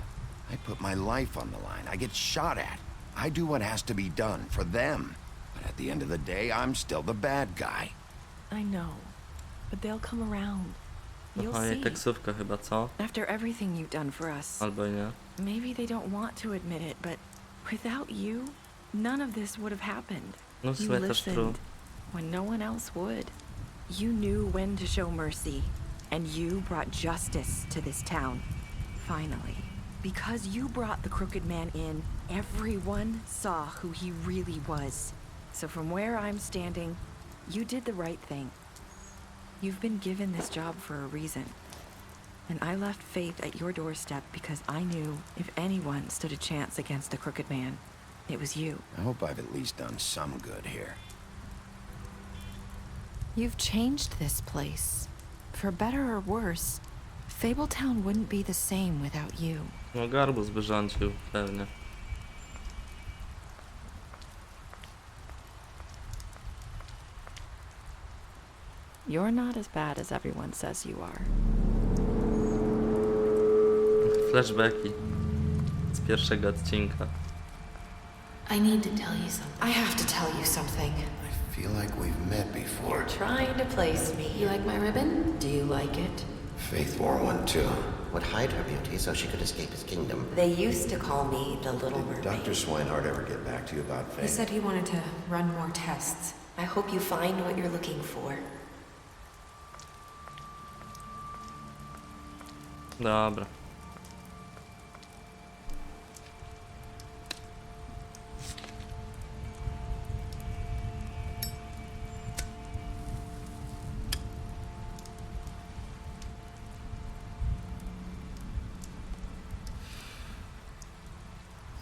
I put my life on the line. I get shot at. I do what has to be done for them. But at the end of the day, I'm still the bad guy. I know, but they'll come around. You'll Aha, jej see. taksówka chyba, co? After everything you've done for us. Albo nie. Maybe they don't want to admit it, but without you, none of this would have happened. No, w You sumie też true. listened when no one else would. You knew when to show mercy, and you brought justice to this town. Finally. Because you brought the Crooked Man in, everyone saw who he really was. So from where I'm standing, you did the right thing. You've been given this job for a reason. And I left Faith at your doorstep because I knew if anyone stood a chance against the Crooked Man, it was you. I hope I've at least done some good here. You've changed this place. For better or worse, Fabletown wouldn't be the same without you. No, Garbus by rządził, pewnie. You're not as bad as everyone says you are. Flashbacki z pierwszego odcinka. I need to tell you something. I have to tell you something. I feel like we've met before. You're trying to place me. You like my ribbon? Do you like it? Faith wore one too. Would hide her beauty so she could escape his kingdom. They used to call me the Little Mermaid. Dr. Swinehart ever get back to you about Faith? He said he wanted to run more tests. I hope you find what you're looking for. Dobra.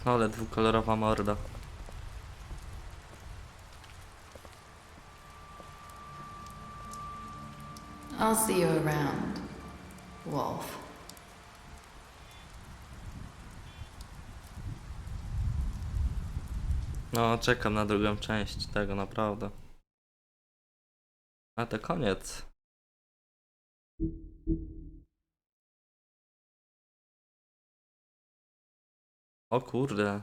Ale dwukolorowa morda. I'll see you around, Wolf. No, czekam na drugą część tego, naprawdę. A to koniec. O kurde.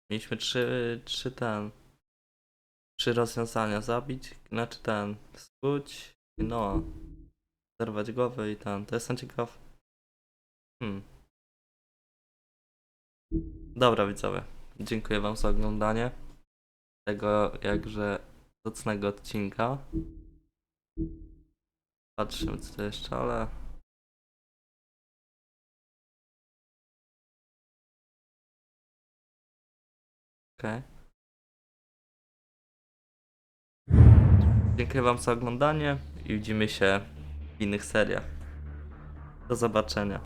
Mieliśmy trzy rozwiązania. Zabić, znaczy skuć, no. Zerwać głowę i to jestem ciekaw. Dobra, widzowie. Dziękuję wam za oglądanie tego jakże zacnego odcinka. Patrzymy co to jeszcze, ale... Okej. Dziękuję wam za oglądanie i widzimy się w innych seriach. Do zobaczenia.